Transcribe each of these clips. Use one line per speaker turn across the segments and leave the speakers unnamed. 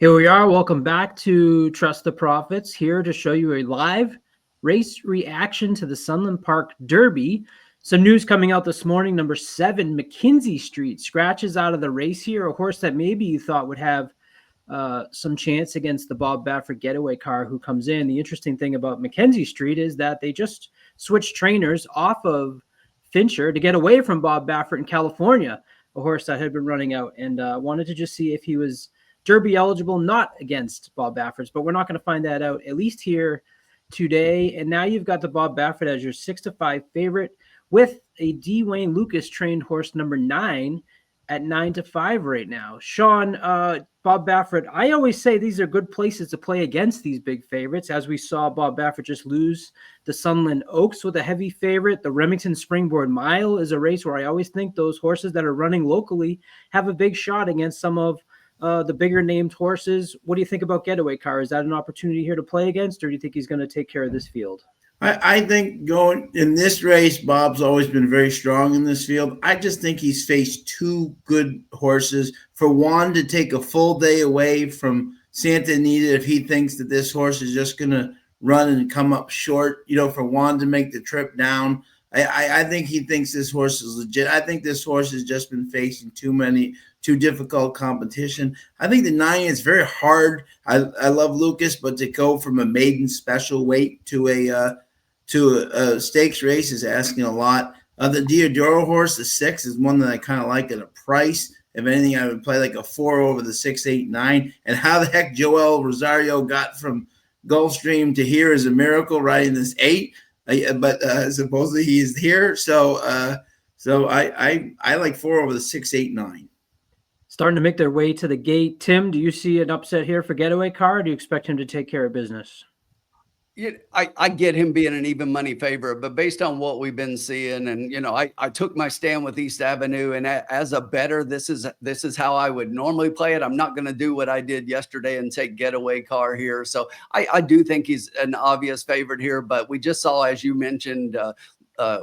Here we are. Welcome back to Trust the Profits. Here to show you a live race reaction to the Sunland Park Derby. Some news coming out this morning. Number 7, Mackenzie Street scratches out of the race here. A horse that maybe you thought would have some chance against the Bob Baffert getaway car who comes in. The interesting thing about Mackenzie Street is that they just switched trainers off of Fincher to get away from Bob Baffert in California, a horse that had been running out, and wanted to just see if he was Derby eligible, not against Bob Baffert's, but we're not going to find that out, at least here today. And now you've got the Bob Baffert as your 6-5 favorite with a D. Wayne Lucas trained horse number 9 at 9-5 right now. Sean, Bob Baffert, I always say these are good places to play against these big favorites, as we saw Bob Baffert just lose the Sunland Oaks with a heavy favorite. The Remington Springboard Mile is a race where I always think those horses that are running locally have a big shot against some of the bigger named horses. What do you think about Getaway Car? Is that an opportunity here to play against, or do you think he's going to take care of this field?
I think going in this race, Bob's always been very strong in this field. I just think he's faced two good horses. For Juan to take a full day away from Santa Anita, if he thinks that this horse is just going to run and come up short, for Juan to make the trip down, I think he thinks this horse is legit. I think this horse has just been facing too difficult competition. I think the 9 is very hard. I love Lucas, but to go from a maiden special weight to a stakes race is asking a lot. The Diodoro horse, the 6, is one that I kind of like at a price. If anything, I would play like a 4 over the 6, 8, 9. And how the heck Joel Rosario got from Gulfstream to here is a miracle, riding this 8. But supposedly he is here. So I like 4 over the 6, 8, 9.
Starting to make their way to the gate. Tim, do you see an upset here for Getaway Car, or do you expect him to take care of business?
I get him being an even money favorite, but based on what we've been seeing, and I took my stand with East Avenue, and as a bettor, this is how I would normally play it. I'm not going to do what I did yesterday and take Getaway Car here. So I do think he's an obvious favorite here, but we just saw, as you mentioned,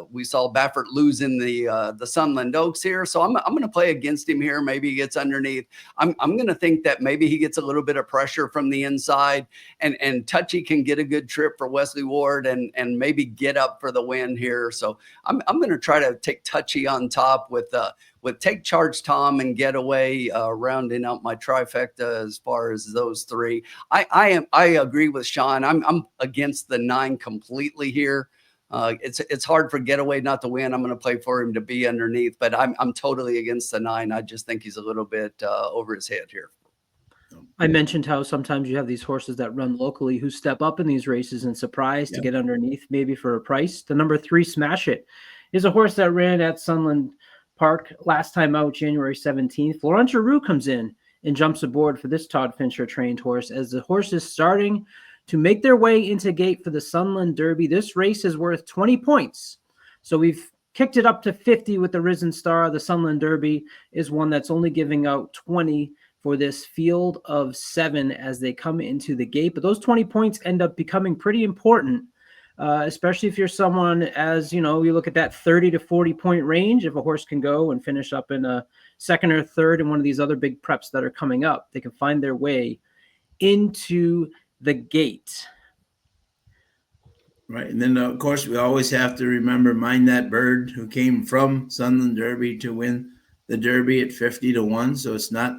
we saw Baffert losing the Sunland Oaks here. So I'm going to play against him here. Maybe he gets underneath. I'm going to think that maybe he gets a little bit of pressure from the inside, and Touchy can get a good trip for Wesley Ward and maybe get up for the win here. So I'm going to try to take Touchy on top with Take Charge Tom and Getaway, rounding out my trifecta as far as those 3. I agree with Sean. I'm against the 9 completely here. It's hard for Getaway not to win. I'm going to play for him to be underneath, but I'm totally against the 9. I just think he's a little bit over his head here.
I mentioned how sometimes you have these horses that run locally who step up in these races and surprise to get underneath, maybe for a price. The number 3, Smash It, is a horse that ran at Sunland Park last time out, January 17th. Florent Giroux comes in and jumps aboard for this Todd Fincher trained horse as the horse is starting to make their way into gate for the Sunland Derby. This race is worth 20 points. So we've kicked it up to 50 with the Risen Star. The Sunland Derby is one that's only giving out 20 for this field of 7 as they come into the gate. But those 20 points end up becoming pretty important, especially if you're someone, as you look at that 30 to 40 point range. If a horse can go and finish up in a 2nd or 3rd in one of these other big preps that are coming up, they can find their way into the gate.
Right. And then, of course, we always have to remember Mind That Bird, who came from Sunland Derby to win the Derby at 50 to 1. So it's not,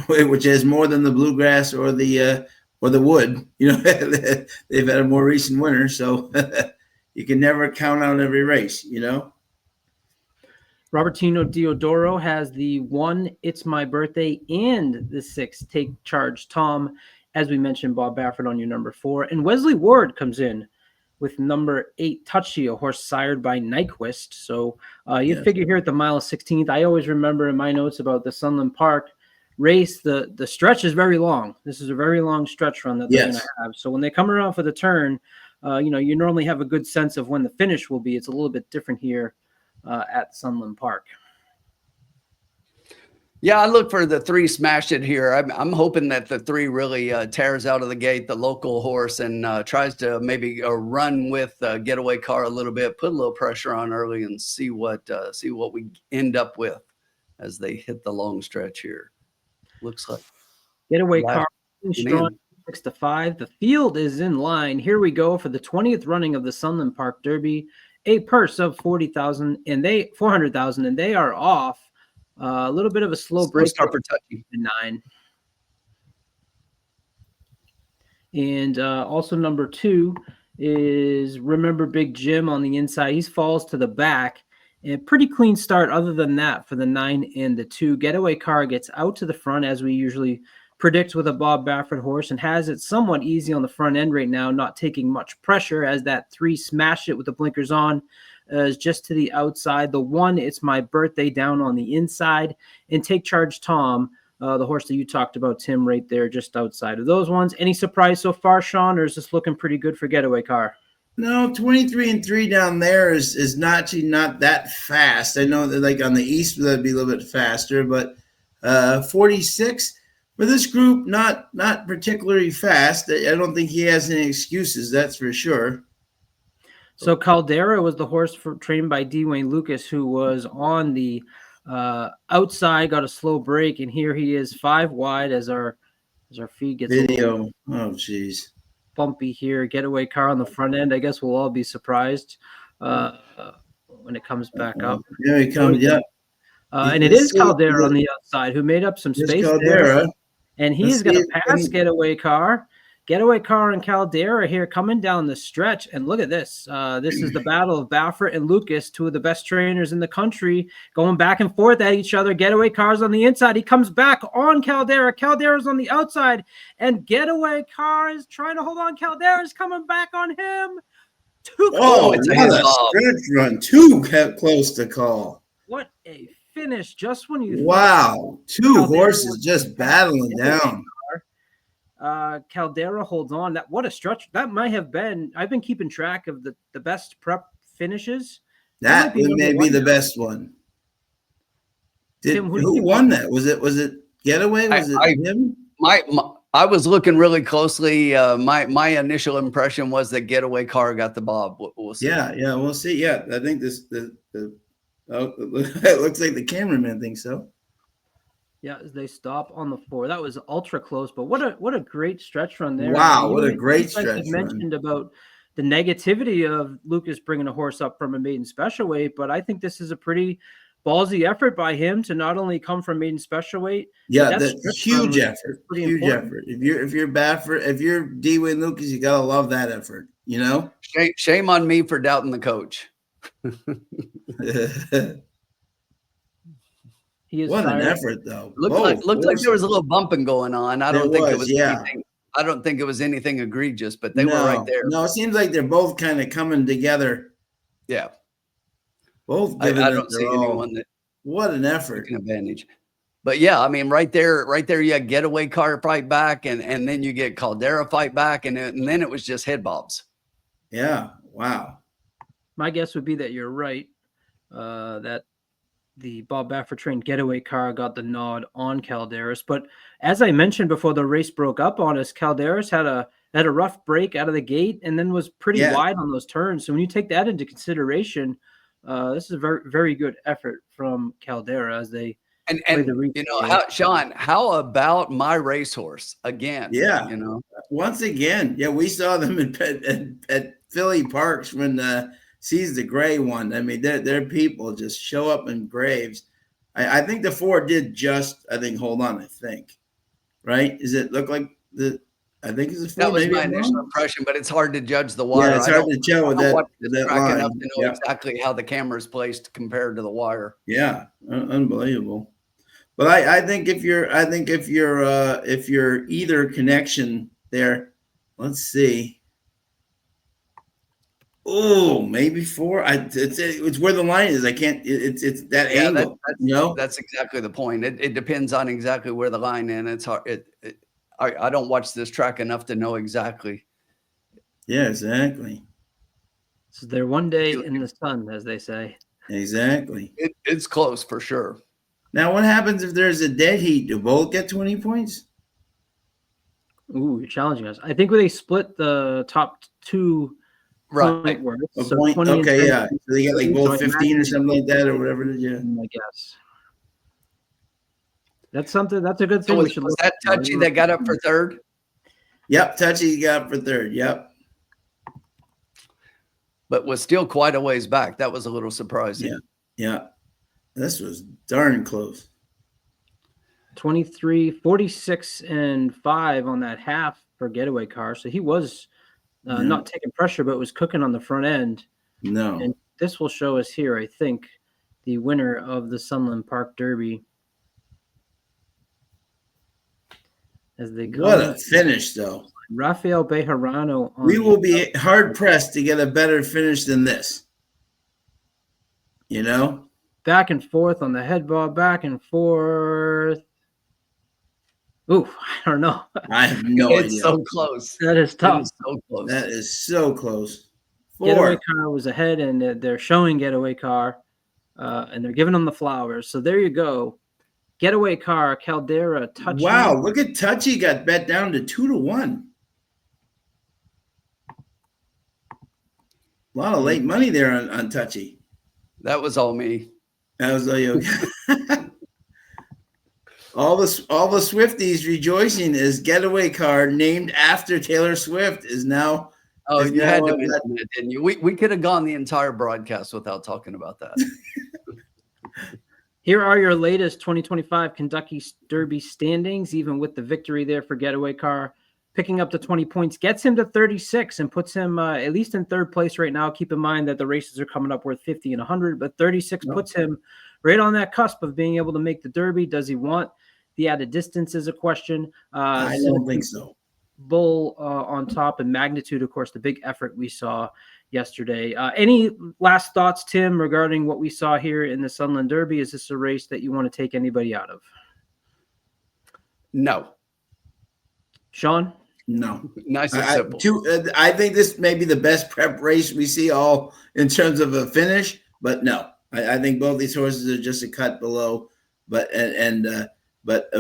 which is more than the Bluegrass or the Wood. They've had a more recent winner. So you can never count out every race,
Robertino Diodoro has the 1, It's My Birthday, and the 6, Take Charge Tom. As we mentioned, Bob Baffert on your number 4. And Wesley Ward comes in with number 8, Touchy, a horse sired by Nyquist. So you figure here at the mile 16th, I always remember in my notes about the Sunland Park race, the stretch is very long. This is a very long stretch run that they're going to have. So when they come around for the turn, you normally have a good sense of when the finish will be. It's a little bit different here at Sunland Park.
Yeah, I look for the 3, Smash It here. I'm hoping that the 3 really tears out of the gate the local horse and tries to maybe run with Getaway Car a little bit, put a little pressure on early, and see what we end up with as they hit the long stretch here. Looks like.
Getaway
Last
car strong
in.
6-5. The field is in line. Here we go for the 20th running of the Sunland Park Derby. A purse of 40,000 and 400,000, and they are off. A little bit of a slow break.
Start for touchy.
9. And also number 2 is Remember Big Jim on the inside. He falls to the back. And pretty clean start other than that for the 9 and the 2. Getaway car gets out to the front as we usually predict with a Bob Baffert horse, and has it somewhat easy on the front end right now, not taking much pressure as that 3 smashed it with the blinkers on. Is just to the outside. The 1, It's My Birthday, down on the inside. And Take Charge Tom, the horse that you talked about, Tim, right there just outside of those ones. Any surprise so far, Sean, or is this looking pretty good for Getaway car?
No, 23 and 3 down there is not that fast. I know that like on the east that'd be a little bit faster, but 46 for this group, not particularly fast. I don't think he has any excuses, that's for sure.
So Caldera was the horse trained by D. Wayne Lucas, who was on the outside, got a slow break, and here he is 5 wide as our feed gets
video. Oh, geez.
Bumpy here. Getaway car on the front end. I guess we'll all be surprised when it comes back up.
Here he comes. Yep.
And it is Caldera on the outside, who made up some space there. And he's going to pass Getaway car. Getaway car and Caldera here coming down the stretch. And look at this. This is the battle of Baffert and Lucas, 2 of the best trainers in the country, going back and forth at each other. Getaway car's on the inside. He comes back on Caldera. Caldera's on the outside. And Getaway car is trying to hold on. Caldera's coming back on him.
Oh, it's a stretch run. 2 kept close to call.
What a finish. Just when you
wow. 2 horses just battling down.
Caldera holds on. What a stretch. That might have been, I've been keeping track of the best prep finishes.
That may be the best one.
Tim,
who won that? Was it Getaway? Was it him?
I was looking really closely. My initial impression was that Getaway car got the bob. We'll see.
Yeah, we'll see. Yeah, I think it looks like the cameraman thinks so.
Yeah, as they stop on the 4. That was ultra close, but what a great stretch run there.
Wow, what a great stretch run.
You mentioned about the negativity of Lucas bringing a horse up from a maiden special weight, but I think this is a pretty ballsy effort by him to not only come from maiden special weight.
Yeah, that's huge effort. Huge effort. If you're Baffert, if you're D. Wayne Lucas, you gotta love that effort. You know.
Shame on me for doubting the coach.
What an effort, though.
Looked like there was a little bumping going on. I don't think it was anything egregious, but they were right there.
No, it seems like they're both kind of coming together.
Yeah.
Both.
I don't see anyone that.
What an effort.
An advantage. But yeah, I mean, right there, you had Getaway car fight back, and then you get Caldera fight back, and then it was just head bobs.
Yeah. Wow.
My guess would be that you're right. That the Bob Baffert trained Getaway car got the nod on Calderas. But as I mentioned before the race broke up on us, Calderas had a rough break out of the gate and then was pretty wide on those turns. So when you take that into consideration, this is a very, very good effort from Caldera as they
and you know, Sean, how about my racehorse again?
Yeah,
you know,
once again, we saw them at Philly Parks when Sees the Gray one. I mean, their people just show up in graves. I think the 4 did just, hold on, I think. Right? Does it look like I think it's a 4.
That was my initial impression, but it's hard to judge the wire.
Yeah, it's hard to tell with that line.
Enough to know exactly how the camera is placed compared to the wire.
Yeah, unbelievable. But I think if you're either connection there, let's see. Oh, maybe 4. It's where the line is. I can't. It's that angle.
That's exactly the point. It depends on exactly where the line is. It's hard. I don't watch this track enough to know exactly.
Yeah, exactly.
So they're one day in the sun, as they say.
Exactly.
It's close for sure.
Now, what happens if there's a dead heat? Do both get 20 points?
Ooh, you're challenging us. I think they split the top 2.
Right.
So 20
okay, yeah. So they get like both 15 or something like that, or whatever. Yeah.
I guess. That's something. That's a good
So
thing.
was
look
that
for.
Touchy that got up for third?
Yep, Touchy got for third. Yep.
But was still quite a ways back. That was a little surprising.
Yeah. This was darn close.
23, 46, and 5 on that half for Getaway Car. So he was not taking pressure, but was cooking on the front end.
No.
And this will show us here, I think, the winner of the Sunland Park Derby. As they come.
What a finish, though.
Rafael Bejarano.
We will be hard pressed to get a better finish than this. You know?
Back and forth on the head ball, back and forth. Ooh, I don't know.
I have no idea.
It's so close.
That is tough.
It is so close.
That is so close.
Getaway Car was ahead, and they're showing Getaway Car, and they're giving them the flowers. So there you go. Getaway Car, Caldera, Touchy.
Wow, look at Touchy got bet down to 2-1. A lot of late money there on Touchy.
That was all me.
That was all you. all the Swifties rejoicing as Getaway Car, named after Taylor Swift, is now.
Oh, you had to mention that, didn't you? We could have gone the entire broadcast without talking about that.
Here are your latest 2025 Kentucky Derby standings, even with the victory there for Getaway Car. Picking up the 20 points gets him to 36 and puts him at least in third place right now. Keep in mind that the races are coming up worth 50 and 100, but 36 puts him right on that cusp of being able to make the Derby. Does he want the added distance is a question.
I don't think so.
Bull on top, and Magnitude, of course, the big effort we saw yesterday. Any last thoughts, Tim, regarding what we saw here in the Sunland Derby? Is this a race that you want to take anybody out of?
No.
Sean?
No.
Nice and simple.
I think this may be the best prep race we see all in terms of a finish, but no. I think both these horses are just a cut below, but a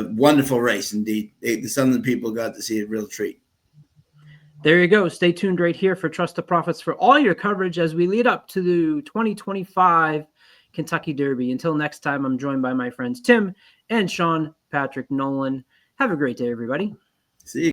wonderful race indeed. The Sunland people got to see a real treat.
There you go. Stay tuned right here for Trust the Profits for all your coverage as we lead up to the 2025 Kentucky Derby. Until next time, I'm joined by my friends Tim and Sean Patrick Nolan. Have a great day, everybody.
See you.